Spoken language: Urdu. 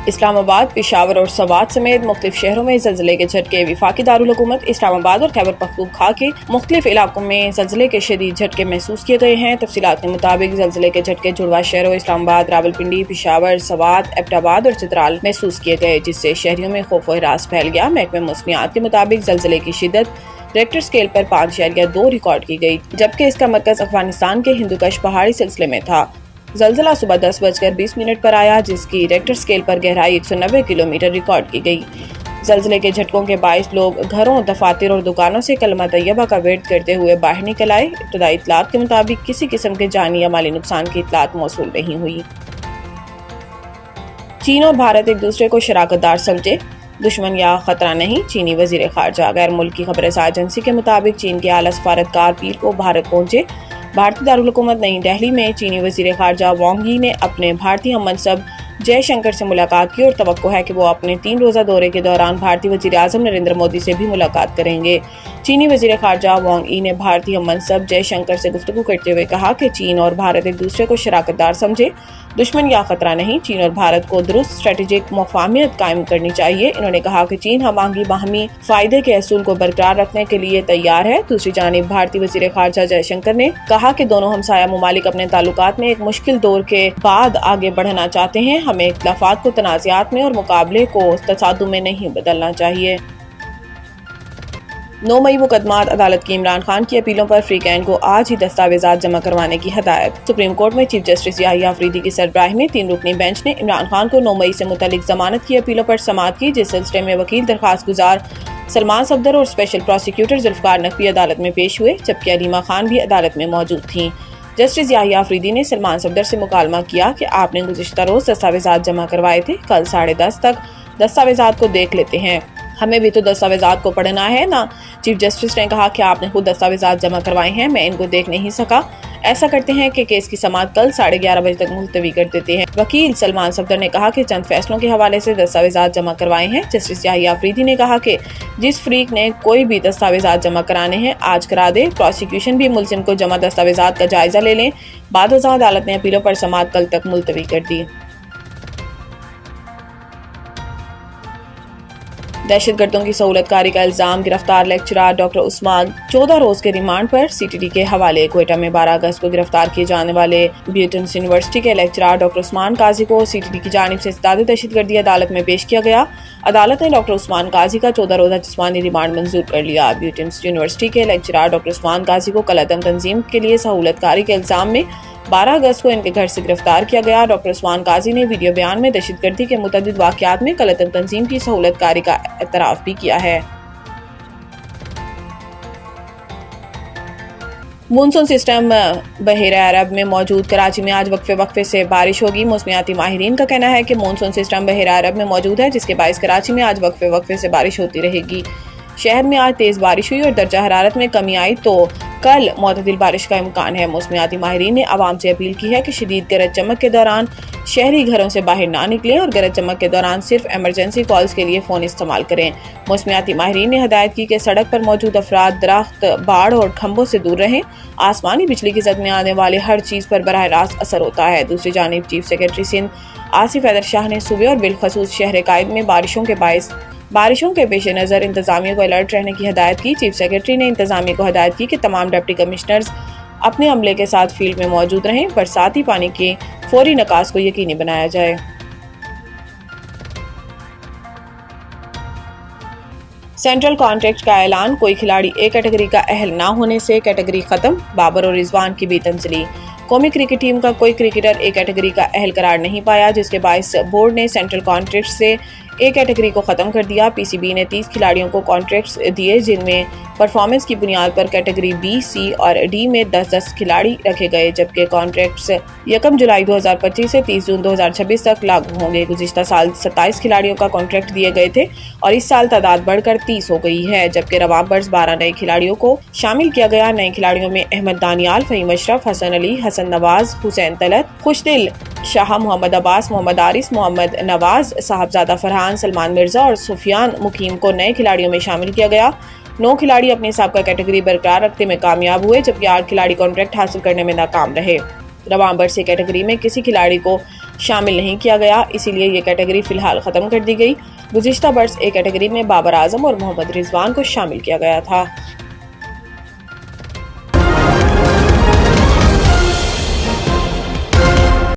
اسلام آباد، پشاور اور سوات سمیت مختلف شہروں میں زلزلے کے جھٹکے۔ وفاقی دارالحکومت اسلام آباد اور خیبر پختونخوا کے مختلف علاقوں میں زلزلے کے شدید جھٹکے محسوس کیے گئے ہیں۔ تفصیلات کے مطابق زلزلے کے جھٹکے جڑواں شہروں اسلام آباد، راولپنڈی، پشاور، سوات، ایبٹ آباد اور چترال محسوس کیے گئے، جس سے شہریوں میں خوف و ہراس پھیل گیا۔ محکمہ موسمیات کے مطابق زلزلے کی شدت ریکٹر اسکیل پر 5.2 ریکارڈ کی گئی، جبکہ اس کا مرکز افغانستان کے ہندوکش پہاڑی سلسلے میں تھا۔ زلزلہ صبح 10:20 پر آیا، جس کی ریکٹر اسکیل پر گہرائی 190 کلومیٹر ریکارڈ کی گئی۔ زلزلے کے جھٹکوں کے باعث لوگ گھروں، دفاتر اور دکانوں سے کلمہ طیبہ کا ورد کرتے ہوئے باہر نکل آئے۔ ابتدائی اطلاعات کے مطابق کسی قسم کے جانی یا مالی نقصان کی اطلاعات موصول نہیں ہوئی۔ چین اور بھارت ایک دوسرے کو شراکت دار سمجھے، دشمن یا خطرہ نہیں، چینی وزیر خارجہ۔ غیر ملکی خبر رساں ایجنسی کے مطابق چین کے اعلیٰ سفارتکار پیر کو بھارت پہنچے۔ بھارتی دارالحکومت نئی دہلی میں چینی وزیر خارجہ وانگ یی نے اپنے بھارتی ہم منصب جے شنکر سے ملاقات کی اور توقع ہے کہ وہ اپنے 3 روزہ دورے کے دوران بھارتی وزیر اعظم نریندر مودی سے بھی ملاقات کریں گے۔ چینی وزیر خارجہ وانگ یی نے بھارتی ہم منصب جے شنکر سے گفتگو کرتے ہوئے کہا کہ چین اور بھارت ایک دوسرے کو شراکت دار سمجھے، دشمن یا خطرہ نہیں۔ چین اور بھارت کو درست اسٹریٹجک مفاہمت قائم کرنی چاہیے۔ انہوں نے کہا کہ چین ہم آہنگی، باہمی فائدے کے اصول کو برقرار رکھنے کے لیے تیار ہے۔ دوسری جانب بھارتی وزیر خارجہ جے شنکر نے کہا کہ دونوں ہمسایہ ممالک اپنے تعلقات میں ایک مشکل دور کے بعد آگے بڑھنا چاہتے ہیں۔ ہمیں اختلافات کو تنازعات میں اور مقابلے کو تصادم میں نہیں بدلنا چاہیے۔ 9 مئی مقدمات عدالت کی عمران خان کی اپیلوں پر فریقین کو آج ہی دستاویزات جمع کروانے کی ہدایت۔ سپریم کورٹ میں چیف جسٹس یحییٰ آفریدی کی سربراہی میں 3 رکنی بینچ نے عمران خان کو 9 مئی سے متعلق ضمانت کی اپیلوں پر سماعت کی، جس سلسلے میں وکیل درخواست گزار سلمان صفدر اور اسپیشل پروسیکیوٹر ذوالفقار نقوی عدالت میں پیش ہوئے، جبکہ علیمہ خان بھی عدالت میں موجود تھیں۔ جسٹس یحییٰ آفریدی نے سلمان صفدر سے مکالمہ کیا کہ آپ نے گزشتہ روز دستاویزات جمع کروائے تھے، کل 10:30 تک دستاویزات کو دیکھ لیتے ہیں، ہمیں بھی تو دستاویزات کو پڑھنا ہے نا۔ چیف جسٹس نے کہا کہ آپ نے خود دستاویزات جمع کروائے ہیں، میں ان کو دیکھ نہیں سکا۔ ایسا کرتے ہیں کہ کیس کی سماعت کل 11:30 بجے تک ملتوی کر دیتے ہیں۔ وکیل سلمان صفدر نے کہا کہ چند فیصلوں کے حوالے سے دستاویزات جمع کروائے ہیں۔ جسٹس یحییٰ آفریدی نے کہا کہ جس فریق نے کوئی بھی دستاویزات جمع کرانے ہیں آج کرا دے، پروسیکیوشن بھی ملزم کو جمع دستاویزات کا جائزہ لے لیں۔ بعد ازاں عدالت نے اپیلوں پر سماعت کل تک ملتوی کر دی۔ دہشت گردوں کی سہولت کاری کا الزام، گرفتار لیکچرار ڈاکٹر عثمان 14 روز کے ریمانڈ پر سی ٹی ڈی کے حوالے۔ کوئٹہ میں 12 اگست کو گرفتار کیے جانے والے بیوٹنس یونیورسٹی کے لیکچرار ڈاکٹر عثمان قاضی کو سی ٹی ڈی کی جانب سے ارتکاب دہشت گردی عدالت میں پیش کیا گیا۔ عدالت نے ڈاکٹر عثمان قاضی کا 14 روزہ جسمانی ریمانڈ منظور کر لیا۔ بیوٹنس یونیورسٹی کے لیکچرار ڈاکٹر عثمان قاضی کو کالعدم تنظیم کے لیے سہولت کاری کے الزام میں 12 اگست کو ان کے گھر سے گرفتار کیا گیا۔ ڈاکٹر عثمان قاضی نے ویڈیو بیان میں دہشت گردی کے متعدد واقعات میں کالعدم تنظیم کی سہولت کاری کا اعتراف بھی کیا ہے۔ مونسون سسٹم بحیرہ عرب میں موجود، کراچی میں آج وقفے سے بارش ہوگی۔ موسمیاتی ماہرین کا کہنا ہے کہ مونسون سسٹم بحیرہ عرب میں موجود ہے، جس کے باعث کراچی میں آج وقفے سے بارش ہوتی رہے گی۔ شہر میں آج تیز بارش ہوئی اور درجہ حرارت میں کمی آئی، تو کل معتدل بارش کا امکان ہے۔ موسمیاتی ماہرین نے عوام سے اپیل کی ہے کہ شدید گرج چمک کے دوران شہری گھروں سے باہر نہ نکلیں اور گرج چمک کے دوران صرف ایمرجنسی کالز کے لیے فون استعمال کریں۔ موسمیاتی ماہرین نے ہدایت کی کہ سڑک پر موجود افراد درخت، باڑ اور کھمبوں سے دور رہیں۔ آسمانی بجلی کی زد میں آنے والے ہر چیز پر براہ راست اثر ہوتا ہے۔ دوسری جانب چیف سیکرٹری سندھ آصف حیدر شاہ نے صوبے اور بالخصوص شہر قائد میں بارشوں کے پیش نظر انتظامیہ کو الرٹ رہنے کی ہدایت کی۔ چیف سیکرٹری نے انتظامیہ کو ہدایت کی کہ تمام ڈپٹی کمشنرز اپنے عملے کے ساتھ فیلڈ میں موجود رہیں، برساتی پانی کے فوری نکاس کو یقینی بنایا جائے۔ سینٹرل کانٹریکٹ کا اعلان، کوئی کھلاڑی اے کیٹیگری کا اہل نہ ہونے سے کیٹیگری ختم، بابر اور رضوان کی بھی تنزلی۔ قومی کرکٹ ٹیم کا کوئی کرکٹر اے کیٹیگری کا اہل قرار نہیں پایا، جس کے باعث بورڈ نے سینٹرل کانٹریکٹ سے اے کیٹیگری کو ختم کر دیا۔ پی سی بی نے 30 کھلاڑیوں کو کانٹریکٹس دیے، جن میں پرفارمنس کی بنیاد پر کیٹیگری بی، سی اور ڈی میں 10 کھلاڑی رکھے گئے، جبکہ کانٹریکٹس 1 جولائی 2025 سے 30 جون 2026 تک لاگو ہوں گے۔ گزشتہ سال 27 کھلاڑیوں کا کانٹریکٹ دیے گئے تھے اور اس سال تعداد بڑھ کر 30 ہو گئی ہے، جبکہ رواں برس 12 نئے کھلاڑیوں کو شامل کیا گیا۔ نئے کھلاڑیوں میں احمد دانیال، فہیم اشرف، حسن علی، حسن نواز، حسین طلعت، خوشدل شاہ، محمد عباس، محمد عارث، محمد نواز، صاحبزادہ فرحان، سلمان مرزا اور سفیان مقیم کو نئے کھلاڑیوں میں شامل کیا گیا۔ 9 کھلاڑی اپنی سابقہ کیٹیگری برقرار رکھنے میں کامیاب ہوئے، جبکہ 8 کھلاڑی کانٹریکٹ حاصل کرنے میں ناکام رہے۔ رواں برس کیٹیگری میں کسی کھلاڑی کو شامل نہیں کیا گیا، اسی لیے یہ کیٹیگری فی الحال ختم کر دی گئی۔ گزشتہ برس ایک کیٹیگری میں بابر اعظم اور محمد رضوان کو شامل کیا گیا تھا۔